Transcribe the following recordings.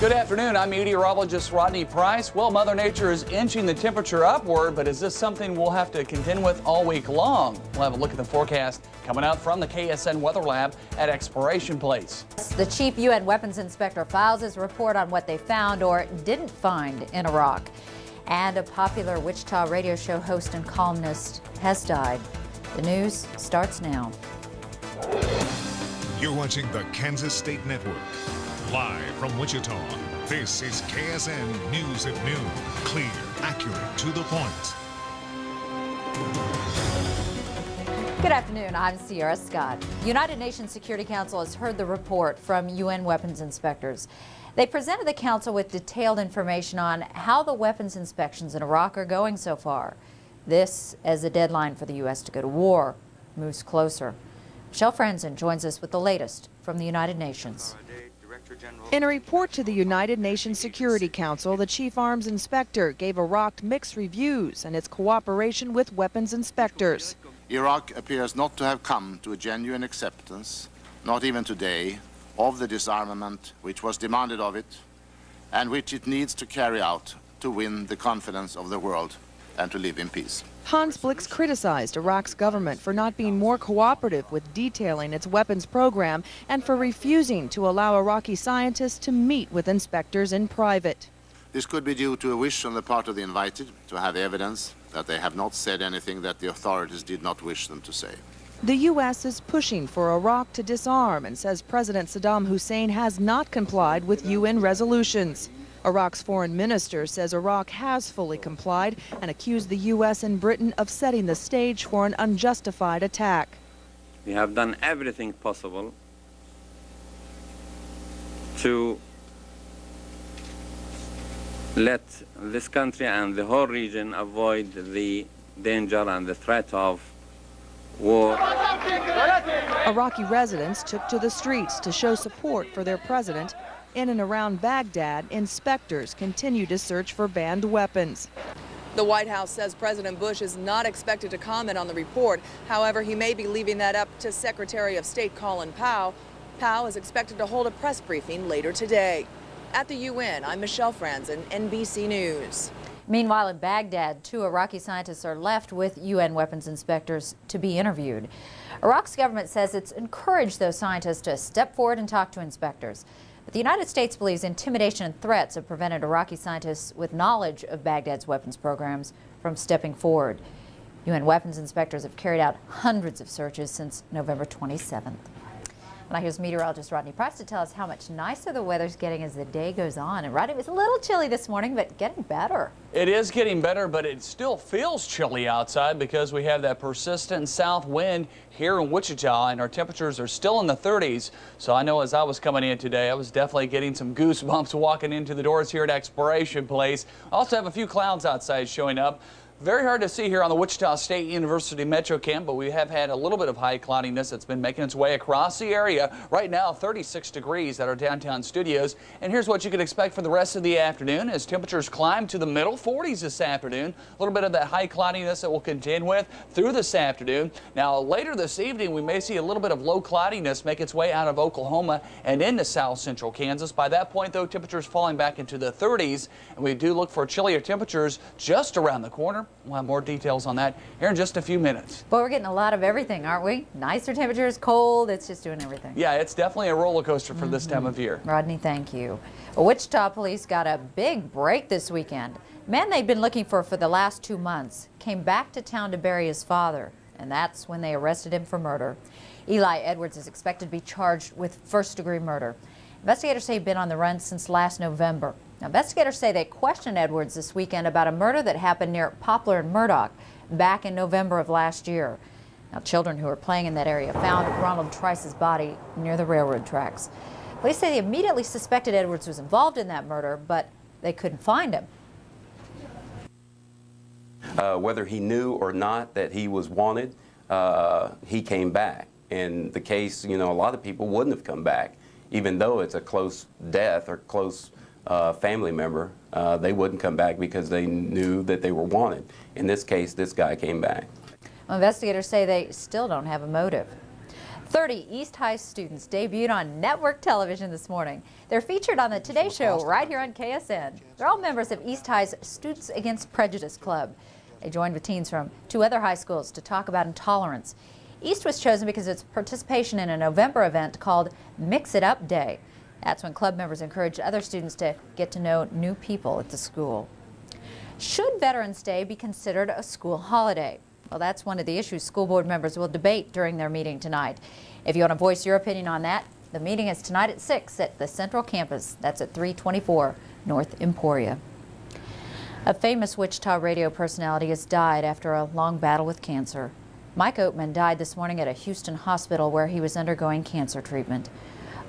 Good afternoon. I'm meteorologist Rodney Price. Well, Mother Nature is inching the temperature upward, but is this something we'll have to contend with all week long? We'll have a look at the forecast coming out from the KSN Weather Lab at Exploration Place. The chief UN weapons inspector files his report on what they found or didn't find in Iraq. And a popular Wichita radio show host and columnist has died. The news starts now. You're watching the Kansas State Network. Live from Wichita, this is KSN News at Noon. Clear, accurate, to the point. Good afternoon, I'm Sierra Scott. The United Nations Security Council has heard the report from UN weapons inspectors. They presented the council with detailed information on how the weapons inspections in Iraq are going so far. This as the deadline for the U.S. to go to war moves closer. Michelle Franzen joins us with the latest from the United Nations. In a report to the United Nations Security Council, the chief arms inspector gave Iraq mixed reviews and its cooperation with weapons inspectors. Iraq appears not to have come to a genuine acceptance, not even today, of the disarmament which was demanded of it and which it needs to carry out to win the confidence of the world and to live in peace. Hans Blix criticized Iraq's government for not being more cooperative with detailing its weapons program and for refusing to allow Iraqi scientists to meet with inspectors in private. This could be due to a wish on the part of the invited to have evidence that they have not said anything that the authorities did not wish them to say. The U.S. is pushing for Iraq to disarm and says President Saddam Hussein has not complied with UN resolutions. Iraq's foreign minister says Iraq has fully complied and accused the U.S. and Britain of setting the stage for an unjustified attack. We have done everything possible to let this country and the whole region avoid the danger and the threat of war. Iraqi residents took to the streets to show support for their president. In and around Baghdad, inspectors continue to search for banned weapons. The White House says President Bush is not expected to comment on the report. However, he may be leaving that up to Secretary of State Colin Powell. Powell is expected to hold a press briefing later today. At the UN, I'm Michelle Franzen, NBC News. Meanwhile, in Baghdad, 2 Iraqi scientists are left with UN weapons inspectors to be interviewed. Iraq's government says it's encouraged those scientists to step forward and talk to inspectors. But the United States believes intimidation and threats have prevented Iraqi scientists with knowledge of Baghdad's weapons programs from stepping forward. UN weapons inspectors have carried out hundreds of searches since November 27th. Now here's meteorologist Rodney Price to tell us how much nicer the weather's getting as the day goes on. And Rodney, it was a little chilly this morning, but getting better. It is getting better, but it still feels chilly outside because we have that persistent south wind here in Wichita, and our temperatures are still in the 30s. So I know as I was coming in today, I was definitely getting some goosebumps walking into the doors here at Exploration Place. Also have a few clouds outside showing up. Very hard to see here on the Wichita State University Metro Camp, but we have had a little bit of high cloudiness that's been making its way across the area. Right now, 36 degrees at our downtown studios. And here's what you can expect for the rest of the afternoon as temperatures climb to the middle 40s this afternoon. A little bit of that high cloudiness that we'll contend with through this afternoon. Now, later this evening, we may see a little bit of low cloudiness make its way out of Oklahoma and into south central Kansas. By that point, though, temperatures falling back into the 30s, and we do look for chillier temperatures just around the corner. We'll have more details on that here in just a few minutes. Boy, we're getting a lot of everything, aren't we? Nicer temperatures, cold, it's just doing everything. Yeah, it's definitely a roller coaster for this time of year. Rodney, thank you. Wichita police got a big break this weekend. Men they'd been looking for the last 2 months came back to town to bury his father, and that's when they arrested him for murder. Eli Edwards is expected to be charged with first-degree murder. Investigators say he'd been on the run since last November. Now, investigators say they questioned Edwards this weekend about a murder that happened near Poplar and Murdoch back in November of last year. Now, children who were playing in that area found Ronald Trice's body near the railroad tracks. Police say they immediately suspected Edwards was involved in that murder, but they couldn't find him. Whether he knew or not that he was wanted, he came back. In the case, a lot of people wouldn't have come back, even though it's a close death or close family member. They wouldn't come back because they knew that they were wanted. In this case, this guy came back. Well, investigators say they still don't have a motive. 30 East High students debuted on network television this morning. They're featured on the Today Show right here on KSN. They're all members of East High's Students Against Prejudice Club. They joined with teens from 2 other high schools to talk about intolerance. East was chosen because of its participation in a November event called Mix It Up Day. That's when club members encouraged other students to get to know new people at the school. Should Veterans Day be considered a school holiday? Well, that's one of the issues school board members will debate during their meeting tonight. If you want to voice your opinion on that, the meeting is tonight at 6 at the Central Campus. That's at 324 North Emporia. A famous Wichita radio personality has died after a long battle with cancer. Mike Oatman died this morning at a Houston hospital where he was undergoing cancer treatment.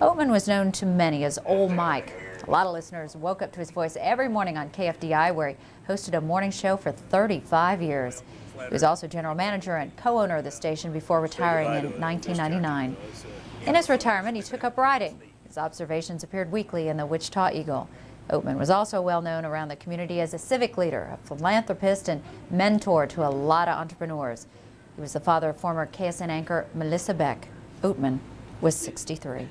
Oatman was known to many as Old Mike. A lot of listeners woke up to his voice every morning on KFDI, where he hosted a morning show for 35 years. He was also general manager and co-owner of the station before retiring in 1999. In his retirement, he took up writing. His observations appeared weekly in the Wichita Eagle. Oatman was also well known around the community as a civic leader, a philanthropist, and mentor to a lot of entrepreneurs. He was the father of former KSN anchor Melissa Beck. Oatman was 63.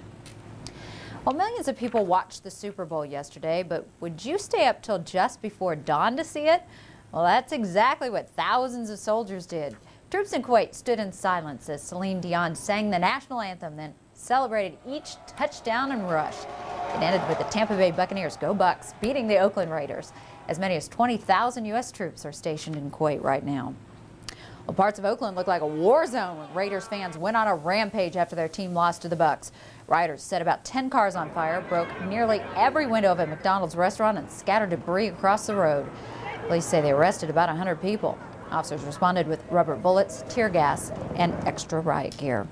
Well, millions of people watched the Super Bowl yesterday, but would you stay up till just before dawn to see it? Well, that's exactly what thousands of soldiers did. Troops in Kuwait stood in silence as Celine Dion sang the national anthem, then celebrated each touchdown and rush. It ended with the Tampa Bay Buccaneers, go Bucks, beating the Oakland Raiders. As many as 20,000 U.S. troops are stationed in Kuwait right now. Well, parts of Oakland looked like a war zone when Raiders fans went on a rampage after their team lost to the Bucks. Rioters set about 10 cars on fire, broke nearly every window of a McDonald's restaurant, and scattered debris across the road. Police say they arrested about 100 people. Officers responded with rubber bullets, tear gas, and extra riot gear.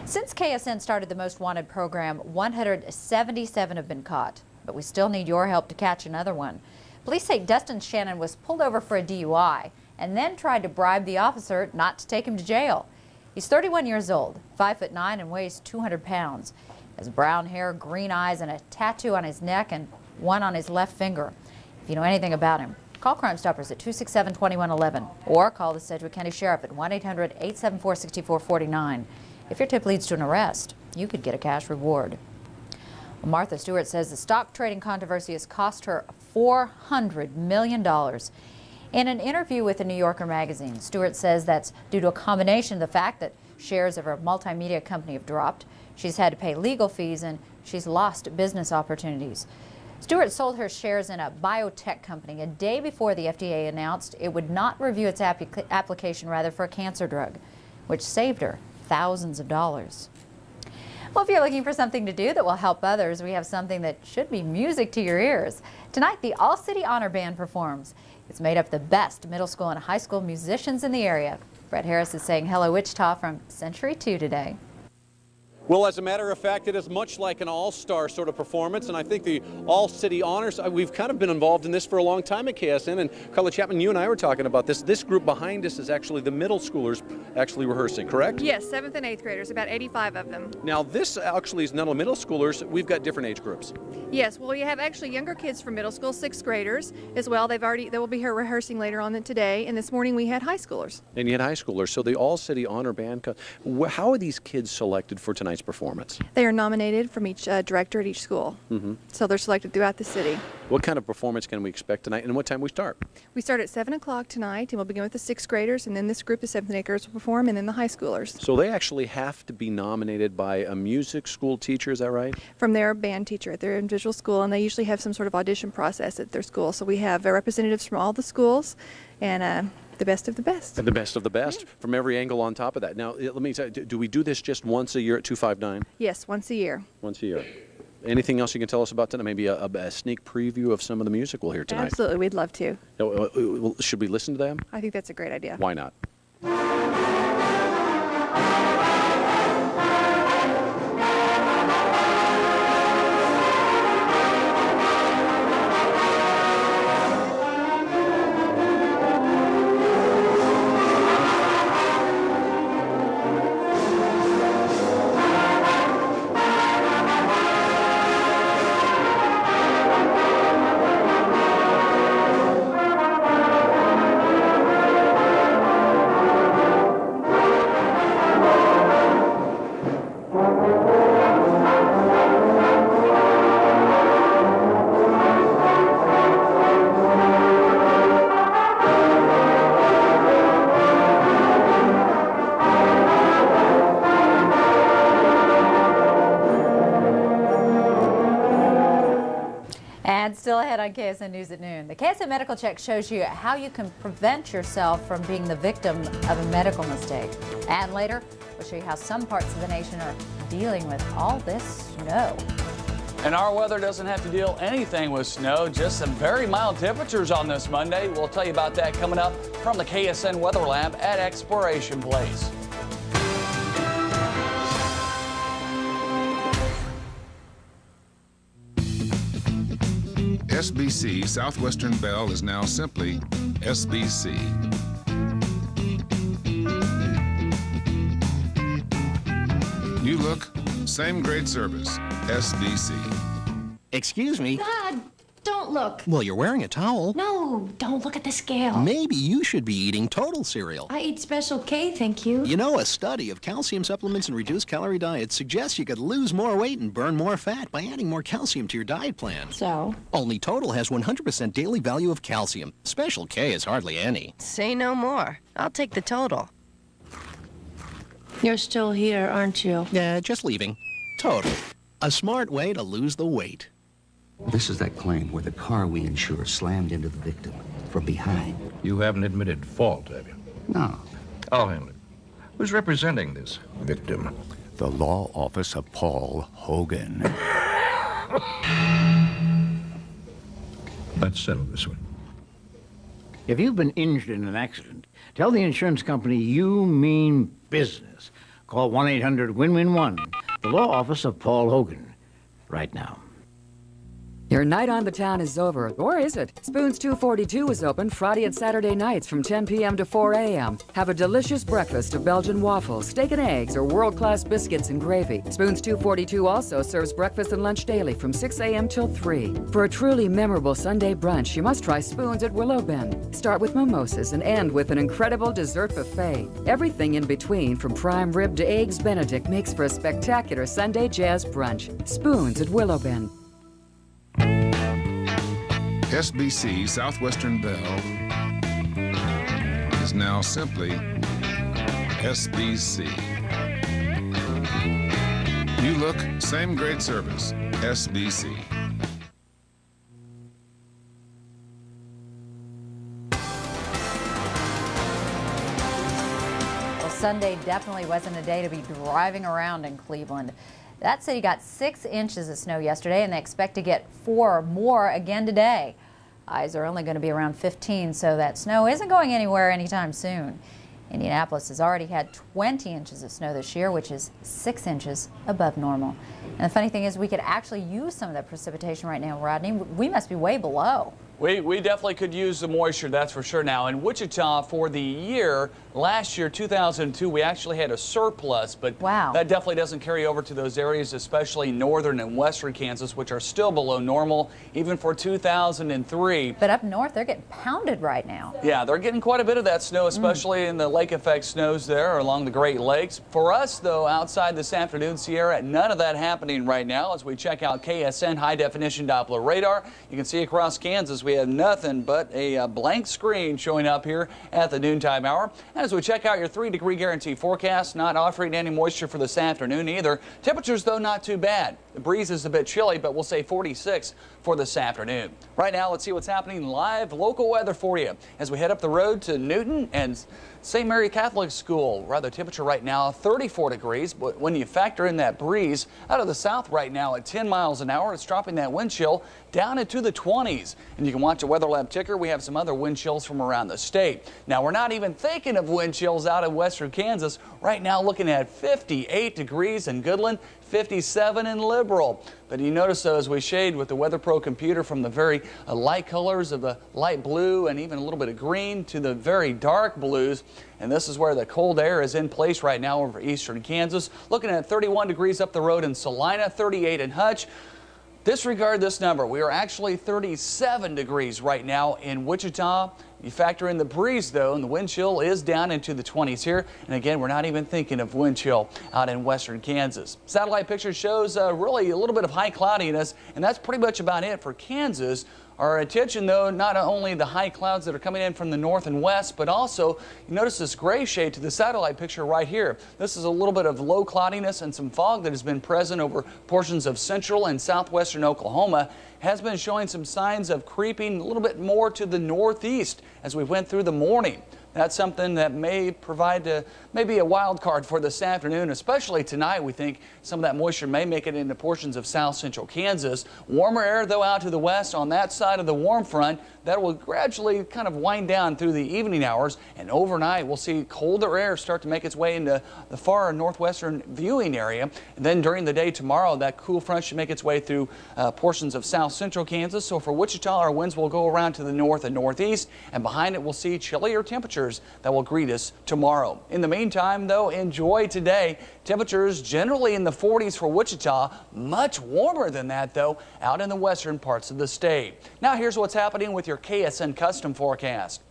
Since KSN started the Most Wanted program, 177 have been caught, but we still need your help to catch another one. Police say Dustin Shannon was pulled over for a DUI and then tried to bribe the officer not to take him to jail. He's 31 years old, 5'9", and weighs 200 pounds. He has brown hair, green eyes, and a tattoo on his neck and one on his left finger. If you know anything about him, call Crime Stoppers at 267-2111 or call the Sedgwick County Sheriff at 1-800-874-6449. If your tip leads to an arrest, you could get a cash reward. Well, Martha Stewart says the stock trading controversy has cost her $400 million. In an interview with the New Yorker magazine, Stewart says that's due to a combination of the fact that shares of her multimedia company have dropped, she's had to pay legal fees, and she's lost business opportunities. Stewart sold her shares in a biotech company a day before the FDA announced it would not review its application for a cancer drug, which saved her thousands of dollars. Well, if you're looking for something to do that will help others, we have something that should be music to your ears. Tonight, the All-City Honor Band performs. It's made up of the best middle school and high school musicians in the area. Brett Harris is saying hello Wichita from Century 2 today. Well, as a matter of fact, it is much like an all-star sort of performance, and I think the All-City Honors, we've kind of been involved in this for a long time at KSN, and Carla Chapman, you and I were talking about this. This group behind us is actually the middle schoolers actually rehearsing, correct? Yes, 7th and 8th graders, about 85 of them. Now, this actually is not only middle schoolers, we've got different age groups. Yes, well, you have actually younger kids from middle school, 6th graders as well. They will be here rehearsing later on today, and this morning we had high schoolers. And you had high schoolers, so the All-City Honor Band, how are these kids selected for tonight's performance? They are nominated from each director at each school. So they're selected throughout the city. What kind of performance can we expect tonight, and what time we start? We start at 7 o'clock tonight, and we'll begin with the 6th graders, and then this group of 7th and 8th graders will perform, and then the high schoolers. So they actually have to be nominated by a music school teacher, is that right? From their band teacher at their individual school, and they usually have some sort of audition process at their school. So we have representatives from all the schools, and the best of the best. And the best of the best from every angle on top of that. Now, let me tell you, do we do this just once a year at 259? Yes, once a year. Once a year. Anything else you can tell us about tonight? Maybe a sneak preview of some of the music we'll hear tonight. Absolutely, we'd love to. Should we listen to them? I think that's a great idea. Why not? And still ahead on KSN News at Noon. The KSN Medical Check shows you how you can prevent yourself from being the victim of a medical mistake. And later, we'll show you how some parts of the nation are dealing with all this snow. And our weather doesn't have to deal anything with snow, just some very mild temperatures on this Monday. We'll tell you about that coming up from the KSN Weather Lab at Exploration Place. SBC Southwestern Bell is now simply SBC. New look, same great service, SBC. Excuse me? God, don't look. Well, you're wearing a towel. No, don't look at the scale. Maybe you should be eating Total cereal. I eat Special K, thank you. You know, a study of calcium supplements and reduced calorie diets suggests you could lose more weight and burn more fat by adding more calcium to your diet plan. So? Only Total has 100% daily value of calcium. Special K is hardly any. Say no more. I'll take the Total. You're still here, aren't you? Yeah, just leaving. Total. A smart way to lose the weight. This is that claim where the car we insure slammed into the victim from behind. You haven't admitted fault, have you? No. I'll handle it. Who's representing this victim? The law office of Paul Hogan. Let's settle this one. If you've been injured in an accident, tell the insurance company you mean business. Call 1-800-WIN-WIN-1, the law office of Paul Hogan, right now. Your night on the town is over, or is it? Spoon's 242 is open Friday and Saturday nights from 10 p.m. to 4 a.m. Have a delicious breakfast of Belgian waffles, steak and eggs, or world-class biscuits and gravy. Spoon's 242 also serves breakfast and lunch daily from 6 a.m. till 3. For a truly memorable Sunday brunch, you must try Spoon's at Willow Bend. Start with mimosas and end with an incredible dessert buffet. Everything in between, from prime rib to eggs Benedict, makes for a spectacular Sunday jazz brunch. Spoon's at Willow Bend. SBC Southwestern Bell is now simply SBC. New look, same great service, SBC. Well, Sunday definitely wasn't a day to be driving around in Cleveland. That city got 6 inches of snow yesterday, and they expect to get 4 more again today. Highs are only going to be around 15, so that snow isn't going anywhere anytime soon. Indianapolis has already had 20 inches of snow this year, which is 6 inches above normal. And the funny thing is, we could actually use some of that precipitation right now, Rodney. We must be way below. We definitely could use the moisture, that's for sure. Now, in Wichita, for the year, last year, 2002, we actually had a surplus, but wow, that definitely doesn't carry over to those areas, especially northern and western Kansas, which are still below normal, even for 2003. But up north, they're getting pounded right now. Yeah, they're getting quite a bit of that snow, especially in the lake effect snows there along the Great Lakes. For us, though, outside this afternoon, Sierra, none of that happening right now. As we check out KSN high-definition Doppler radar, you can see across Kansas we have nothing but a blank screen showing up here at the noontime hour. As we check out your 3-degree guarantee forecast, not offering any moisture for this afternoon either. Temperatures, though, not too bad. The breeze is a bit chilly, but we'll say 46 for this afternoon. Right now, let's see what's happening live local weather for you as we head up the road to Newton and St. Mary Catholic School. Rather, temperature right now 34 degrees, but when you factor in that breeze out of the south right now at 10 miles an hour, it's dropping that wind chill down into the 20s. And you can watch a weather lab ticker. We have some other wind chills from around the state. Now, we're not even thinking of wind chills out in western Kansas. Right now, looking at 58 degrees in Goodland, 57 in Liberal. But you notice, though, as we shade with the Weather Pro computer from the very light colors of the light blue and even a little bit of green to the very dark blues. And this is where the cold air is in place right now over eastern Kansas. Looking at 31 degrees up the road in Salina, 38 in Hutch. Disregard this number. We are actually 37 degrees right now in Wichita. You factor in the breeze, though, and the wind chill is down into the 20s here. And again, we're not even thinking of wind chill out in western Kansas. Satellite picture shows really a little bit of high cloudiness, and that's pretty much about it for Kansas. Our attention, though, not only the high clouds that are coming in from the north and west, but also you notice this gray shade to the satellite picture right here. This is a little bit of low cloudiness and some fog that has been present over portions of central and southwestern Oklahoma. Has been showing some signs of creeping a little bit more to the northeast as we went through the morning. That's something that may provide maybe a wild card for this afternoon, especially tonight. We think some of that moisture may make it into portions of south central Kansas. Warmer air, though, out to the west on that side of the warm front. That will gradually kind of wind down through the evening hours, and overnight we'll see colder air start to make its way into the far northwestern viewing area. And then during the day tomorrow, that cool front should make its way through portions of south central Kansas. So for Wichita, our winds will go around to the north and northeast, and behind it we'll see chillier temperatures that will greet us tomorrow. In the meantime, though, enjoy today. Temperatures generally in the 40s for Wichita, much warmer than that, though, out in the western parts of the state. Now here's what's happening with your KSN custom forecast.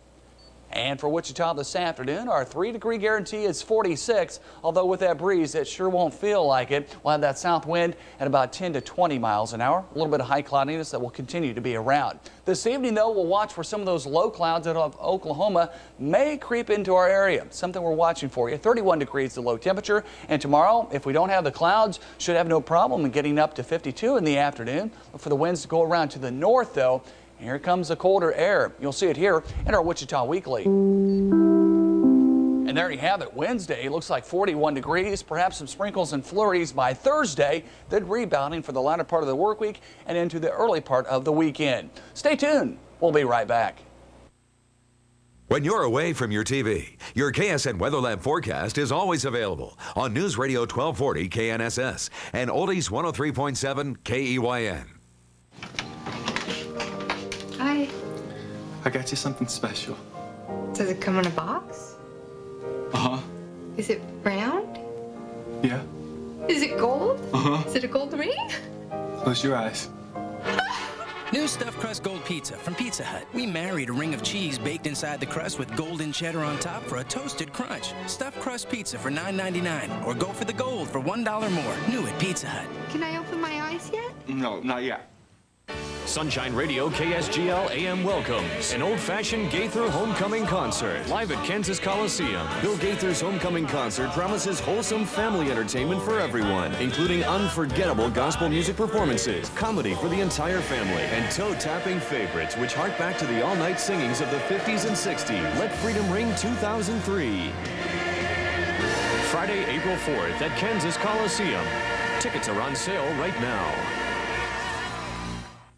And for Wichita this afternoon, our 3-degree guarantee is 46, although with that breeze, it sure won't feel like it. We'll have that south wind at about 10 to 20 miles an hour. A little bit of high cloudiness that will continue to be around. This evening, though, we'll watch for some of those low clouds out of Oklahoma may creep into our area. Something we're watching for you. 31 degrees the low temperature. And tomorrow, if we don't have the clouds, should have no problem in getting up to 52 in the afternoon. Look for the winds to go around to the north, though. Here comes the colder air. You'll see it here in our Wichita Weekly. And there you have it. Wednesday looks like 41 degrees, perhaps some sprinkles and flurries by Thursday, then rebounding for the latter part of the work week and into the early part of the weekend. Stay tuned. We'll be right back. When you're away from your TV, your KSN Weather Lab forecast is always available on News Radio 1240 KNSS and Oldies 103.7 KEYN. Hi. I got you something special. Does it come in a box? Uh-huh. Is it round? Yeah. Is it gold? Uh-huh. Is it a gold ring? Close your eyes. New stuffed crust gold pizza from Pizza Hut. We married a ring of cheese baked inside the crust with golden cheddar on top for a toasted crunch. Stuffed crust pizza for $9.99 or go for the gold for $1 more. New at Pizza Hut. Can I open my eyes yet? No, not yet. Sunshine Radio KSGL AM welcomes an old-fashioned Gaither homecoming concert live at Kansas Coliseum. Bill Gaither's homecoming concert promises wholesome family entertainment for everyone, including unforgettable gospel music performances, comedy for the entire family, and toe-tapping favorites which hark back to the all-night singings of the 50s and 60s. Let Freedom Ring 2003. Friday, April 4th at Kansas Coliseum. Tickets are on sale right now.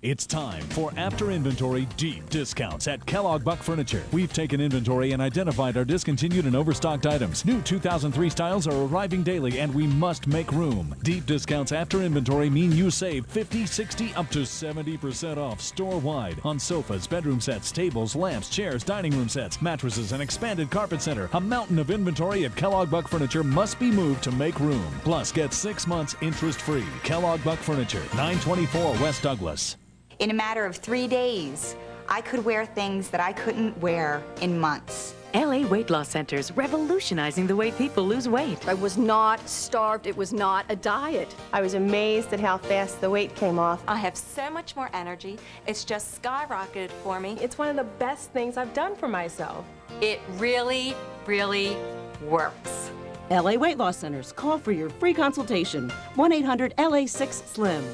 It's time for after inventory deep discounts at Kellogg Buck Furniture. We've taken inventory and identified our discontinued and overstocked items. New 2003 styles are arriving daily and we must make room. Deep discounts after inventory mean you save 50, 60, up to 70% off store-wide on sofas, bedroom sets, tables, lamps, chairs, dining room sets, mattresses, and expanded carpet center. A mountain of inventory at Kellogg Buck Furniture must be moved to make room. Plus, get 6 months interest-free. Kellogg Buck Furniture, 924 West Douglas. In a matter of 3 days, I could wear things that I couldn't wear in months. LA Weight Loss Center's revolutionizing the way people lose weight. I was not starved. It was not a diet. I was amazed at how fast the weight came off. I have so much more energy. It's just skyrocketed for me. It's one of the best things I've done for myself. It really, really works. LA Weight Loss Centers. Call for your free consultation. 1-800-LA6-SLIM.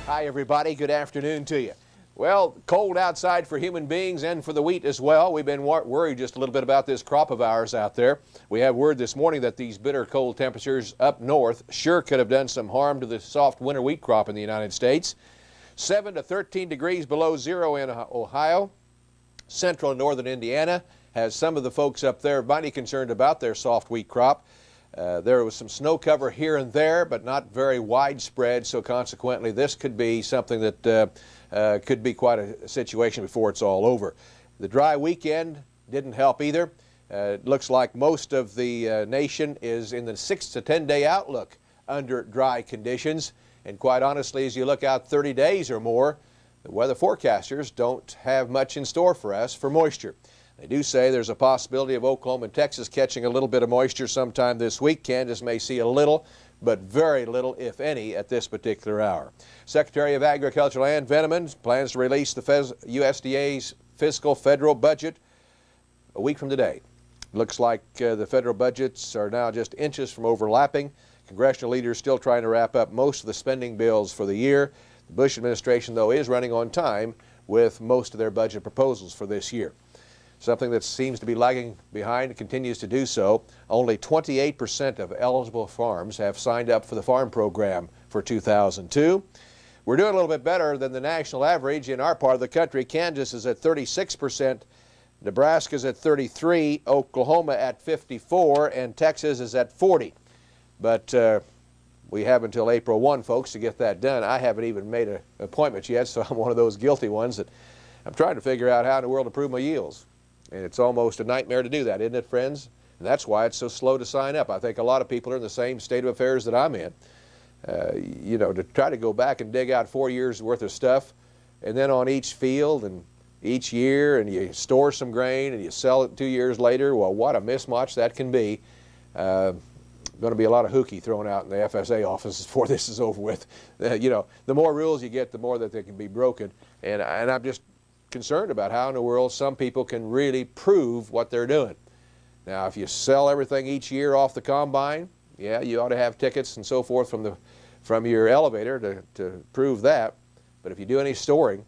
Hi, everybody. Good afternoon to you. Well, cold outside for human beings and for the wheat as well. We've been worried just a little bit about this crop of ours out there. We have word this morning that these bitter cold temperatures up north sure could have done some harm to the soft winter wheat crop in the United States. 7 to 13 degrees below zero in Ohio. Central and northern Indiana has some of the folks up there mighty concerned about their soft wheat crop. There was some snow cover here and there, but not very widespread, so consequently this could be something that could be quite a situation before it's all over. The dry weekend didn't help either. It looks like most of the nation is in the 6 to 10 day outlook under dry conditions. And quite honestly, as you look out 30 days or more, the weather forecasters don't have much in store for us for moisture. They do say there's a possibility of Oklahoma and Texas catching a little bit of moisture sometime this week. Kansas may see a little, but very little, if any, at this particular hour. Secretary of Agriculture Ann Veneman plans to release the USDA's fiscal federal budget a week from today. Looks like the federal budgets are now just inches from overlapping. Congressional leaders still trying to wrap up most of the spending bills for the year. The Bush administration, though, is running on time with most of their budget proposals for this year. Something that seems to be lagging behind and continues to do so. Only 28% of eligible farms have signed up for the farm program for 2002. We're doing a little bit better than the national average in our part of the country. Kansas is at 36%, Nebraska's at 33%, Oklahoma at 54%, and Texas is at 40%. But we have until April 1, folks, to get that done. I haven't even made an appointment yet, so I'm one of those guilty ones that I'm trying to figure out how in the world to improve my yields. And it's almost a nightmare to do that, isn't it, friends? And that's why it's so slow to sign up. I think a lot of people are in the same state of affairs that I'm in. You know, to try to go back and dig out 4 years worth of stuff, and then on each field and each year, and you store some grain and you sell it 2 years later, well, what a mismatch that can be. Going to be a lot of hooky thrown out in the FSA offices before this is over with. You know, the more rules you get, the more that they can be broken. And I'm just concerned about how in the world some people can really prove what they're doing. Now, if you sell everything each year off the combine, yeah, you ought to have tickets and so forth from your elevator to prove that. But if you do any storing,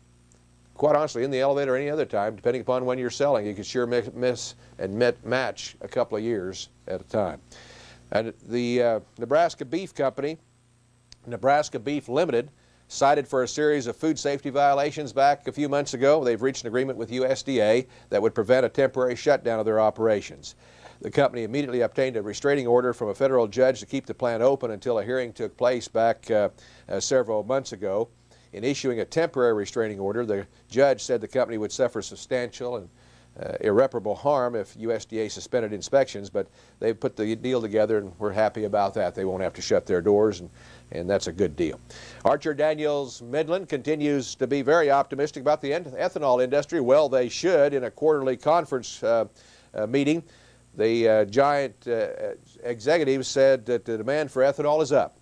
quite honestly, in the elevator or any other time, depending upon when you're selling, you could sure miss and match a couple of years at a time. And the Nebraska Beef Company, Nebraska Beef Limited, cited for a series of food safety violations back a few months ago. They've reached an agreement with USDA that would prevent a temporary shutdown of their operations. The company immediately obtained a restraining order from a federal judge to keep the plant open until a hearing took place back several months ago. In issuing a temporary restraining order, the judge said the company would suffer substantial and irreparable harm if USDA suspended inspections, but they've put the deal together and we're happy about that. They won't have to shut their doors, and that's a good deal. Archer Daniels Midland continues to be very optimistic about the ethanol industry. Well, they should. In a quarterly conference meeting, the giant executives said that the demand for ethanol is up.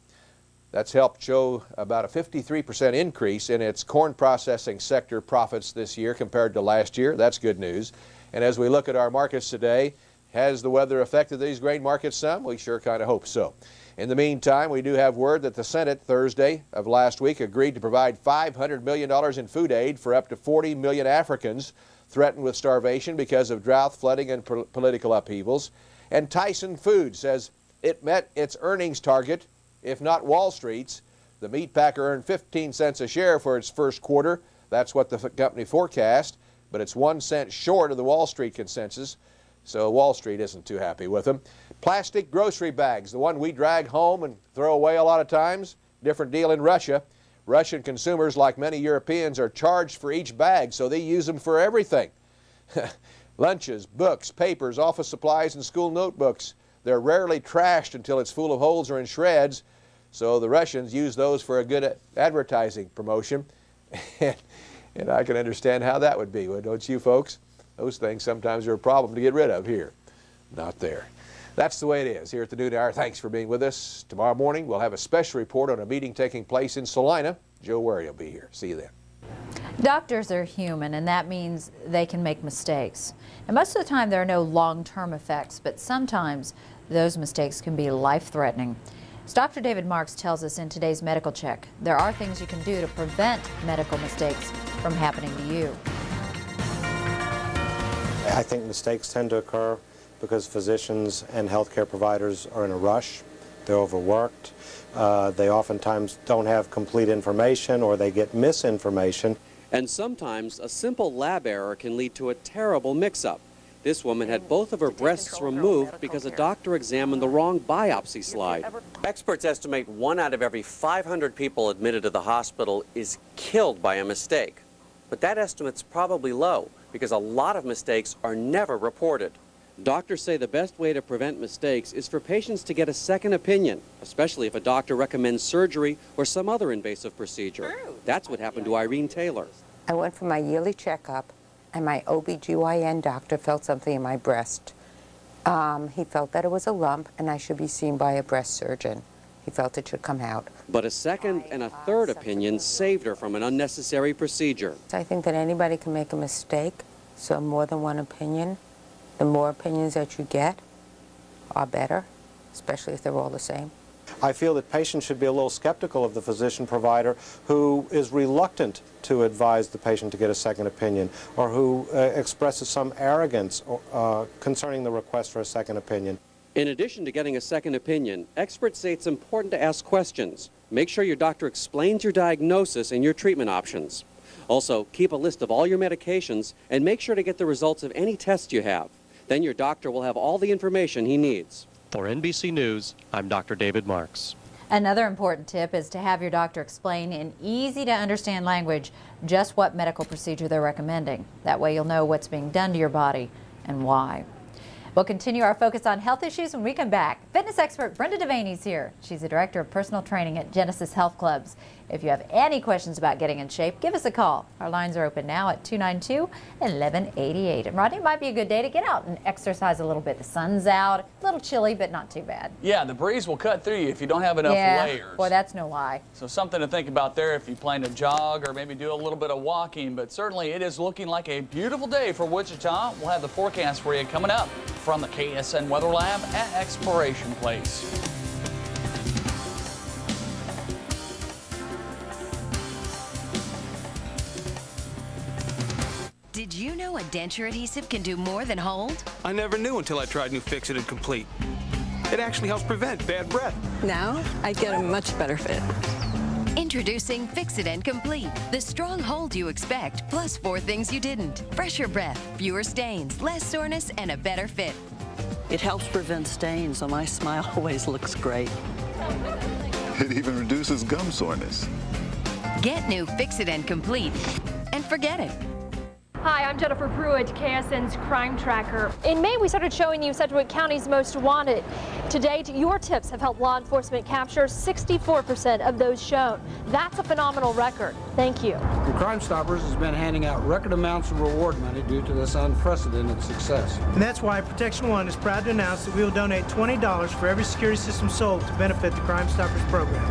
That's helped show about a 53% increase in its corn processing sector profits this year compared to last year. That's good news. And as we look at our markets today, has the weather affected these grain markets some? We sure kind of hope so. In the meantime, we do have word that the Senate Thursday of last week agreed to provide $500 million in food aid for up to 40 million Africans threatened with starvation because of drought, flooding, and political upheavals. And Tyson Foods says it met its earnings target, if not Wall Street's. The meat packer earned 15 cents a share for its first quarter. That's what the company forecast, but it's 1 cent short of the Wall Street consensus, so Wall Street isn't too happy with them. Plastic grocery bags, the one we drag home and throw away a lot of times, different deal in Russia. Russian consumers, like many Europeans, are charged for each bag, so they use them for everything. Lunches, books, papers, office supplies, and school notebooks. They're rarely trashed until it's full of holes or in shreds, so the Russians use those for a good advertising promotion. And I can understand how that would be, don't you folks? Those things sometimes are a problem to get rid of here. Not there. That's the way it is here at the noon hour. Thanks for being with us. Tomorrow morning we'll have a special report on a meeting taking place in Salina. Joe Wary will be here. See you then. Doctors are human, and that means they can make mistakes. And most of the time there are no long-term effects, but sometimes those mistakes can be life-threatening. As Dr. David Marks tells us in today's Medical Check, there are things you can do to prevent medical mistakes from happening to you. I think mistakes tend to occur because physicians and healthcare providers are in a rush. They're overworked. They oftentimes don't have complete information, or they get misinformation. And sometimes a simple lab error can lead to a terrible mix-up. This woman had both of her breasts removed because a doctor examined the wrong biopsy slide. Experts estimate 1 out of every 500 people admitted to the hospital is killed by a mistake. But that estimate's probably low because a lot of mistakes are never reported. Doctors say the best way to prevent mistakes is for patients to get a second opinion, especially if a doctor recommends surgery or some other invasive procedure. That's what happened to Irene Taylor. I went for my yearly checkup, and my OB/GYN doctor felt something in my breast. He felt that it was a lump, and I should be seen by a breast surgeon. He felt it should come out. But a second and a third opinion saved her from an unnecessary procedure. I think that anybody can make a mistake, so more than one opinion. The more opinions that you get are better, especially if they're all the same. I feel that patients should be a little skeptical of the physician provider who is reluctant to advise the patient to get a second opinion, or who expresses some arrogance concerning the request for a second opinion. In addition to getting a second opinion, experts say it's important to ask questions. Make sure your doctor explains your diagnosis and your treatment options. Also, keep a list of all your medications and make sure to get the results of any tests you have. Then your doctor will have all the information he needs. For NBC News, I'm Dr. David Marks. Another important tip is to have your doctor explain in easy to understand language just what medical procedure they're recommending. That way you'll know what's being done to your body and why. We'll continue our focus on health issues when we come back. Fitness expert Brenda Devaney's here. She's the director of personal training at Genesis Health Clubs. If you have any questions about getting in shape, give us a call. Our lines are open now at 292-1188. And Rodney, it might be a good day to get out and exercise a little bit. The sun's out, a little chilly, but not too bad. Yeah, the breeze will cut through you if you don't have enough layers. Boy, that's no lie. So something to think about there if you plan to jog or maybe do a little bit of walking. But certainly it is looking like a beautiful day for Wichita. We'll have the forecast for you coming up from the KSN Weather Lab at Exploration Place. Did you know a denture adhesive can do more than hold? I never knew until I tried new Fix It and Complete. It actually helps prevent bad breath. Now I get a much better fit. Introducing Fix It and Complete, the strong hold you expect, plus 4 things you didn't. Fresher breath, fewer stains, less soreness, and a better fit. It helps prevent stains, so my smile always looks great. It even reduces gum soreness. Get new Fix It and Complete, and forget it. Hi, I'm Jennifer Pruitt, KSN's Crime Tracker. In May, we started showing you Sedgwick County's most wanted. To date, your tips have helped law enforcement capture 64% of those shown. That's a phenomenal record. Thank you. The Crime Stoppers has been handing out record amounts of reward money due to this unprecedented success. And that's why Protection One is proud to announce that we will donate $20 for every security system sold to benefit the Crime Stoppers program.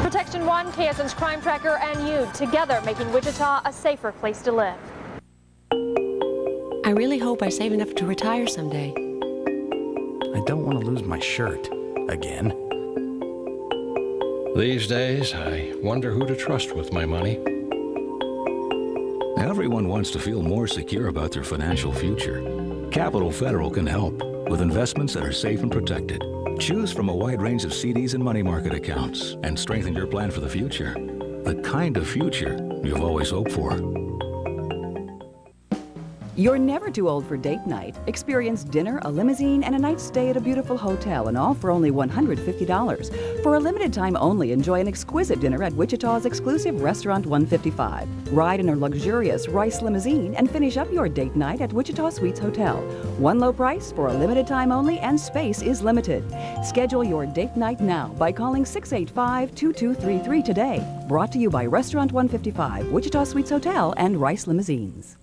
Protection One, KSN's Crime Tracker, and you, together making Wichita a safer place to live. I really hope I save enough to retire someday. I don't want to lose my shirt again. These days, I wonder who to trust with my money. Everyone wants to feel more secure about their financial future. Capital Federal can help with investments that are safe and protected. Choose from a wide range of CDs and money market accounts and strengthen your plan for the future. The kind of future you've always hoped for. You're never too old for date night. Experience dinner, a limousine, and a night stay at a beautiful hotel, and all for only $150. For a limited time only, enjoy an exquisite dinner at Wichita's exclusive Restaurant 155. Ride in a luxurious Rice limousine and finish up your date night at Wichita Suites Hotel. One low price for a limited time only, and space is limited. Schedule your date night now by calling 685-2233 today. Brought to you by Restaurant 155, Wichita Suites Hotel, and Rice Limousines.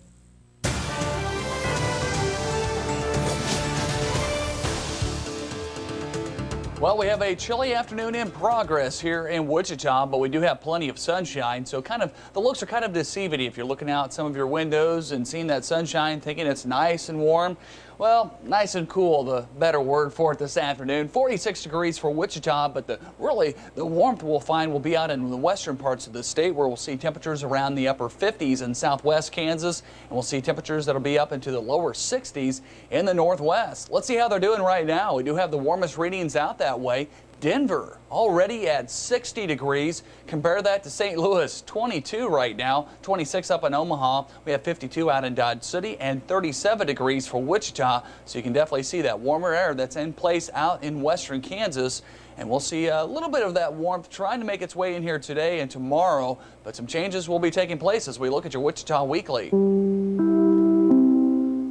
Well, we have a chilly afternoon in progress here in Wichita, but we do have plenty of sunshine. So the looks are kind of deceiving if you're looking out some of your windows and seeing that sunshine, thinking it's nice and warm. Well, nice and cool, the better word for it this afternoon. 46 degrees for Wichita, but the warmth we'll find will be out in the western parts of the state, where we'll see temperatures around the upper 50s in southwest Kansas, and we'll see temperatures that'll be up into the lower 60s in the northwest. Let's see how they're doing right now. We do have the warmest readings out that way. Denver already at 60 degrees. Compare that to St. Louis, 22 right now, 26 up in Omaha. We have 52 out in Dodge City and 37 degrees for Wichita. So you can definitely see that warmer air that's in place out in western Kansas. And we'll see a little bit of that warmth trying to make its way in here today and tomorrow. But some changes will be taking place as we look at your Wichita Weekly.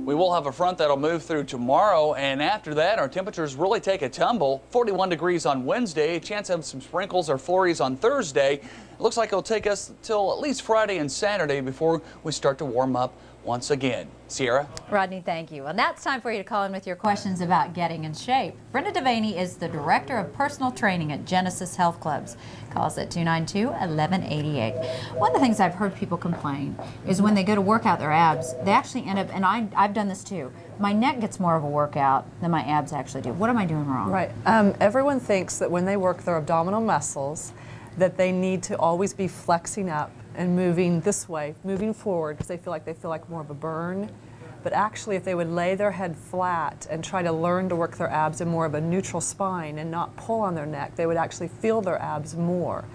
We We will have a front that'll move through tomorrow, and after that, our temperatures really take a tumble. 41 degrees on Wednesday, a chance of some sprinkles or flurries on Thursday. It looks like it'll take us till at least Friday and Saturday before we start to warm up once again. Sierra? Rodney, thank you. And now it's time for you to call in with your questions about getting in shape. Brenda Devaney is the Director of Personal Training at Genesis Health Clubs. Call us at 292-1188. One of the things I've heard people complain is when they go to work out their abs, they actually end up, and I've done this too, my neck gets more of a workout than my abs actually do. What am I doing wrong? Right. Everyone thinks that when they work their abdominal muscles, that they need to always be flexing up and moving this way, moving forward, because they feel like more of a burn. But actually, if they would lay their head flat and try to learn to work their abs in more of a neutral spine and not pull on their neck, they would actually feel their abs more.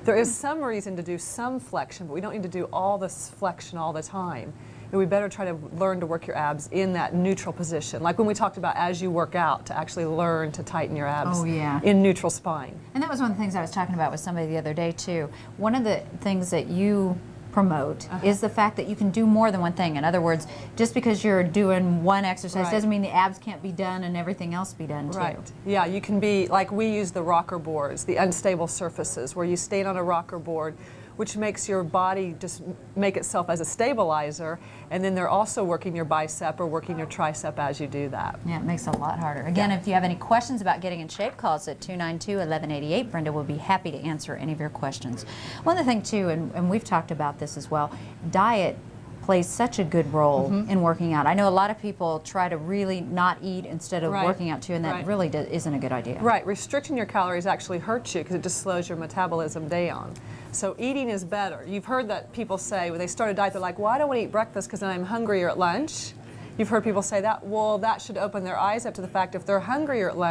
There is some reason to do some flexion, but we don't need to do all this flexion all the time. And we better try to learn to work your abs in that neutral position. Like when we talked about as you work out, to actually learn to tighten your abs in neutral spine. And that was one of the things I was talking about with somebody the other day too. One of the things that you promote is the fact that you can do more than one thing. In other words, just because you're doing one exercise doesn't mean the abs can't be done and everything else be done too. Right. Yeah, you can be, like we use the rocker boards, the unstable surfaces, where you stand on a rocker board, which makes your body just make itself as a stabilizer, and then they're also working your bicep or working your tricep as you do that. Yeah, it makes it a lot harder. Again, if you have any questions about getting in shape, call us at 292-1188. Brenda will be happy to answer any of your questions. One other thing too, and we've talked about this as well, diet plays such a good role in working out. I know a lot of people try to really not eat instead of working out too, and that really isn't a good idea. Right, restricting your calories actually hurts you because it just slows your metabolism down. So eating is better. You've heard that people say when they start a diet, they're like, well, I don't want to eat breakfast because then I'm hungrier at lunch. You've heard people say that. Well, that should open their eyes up to the fact if they're hungrier at lunch,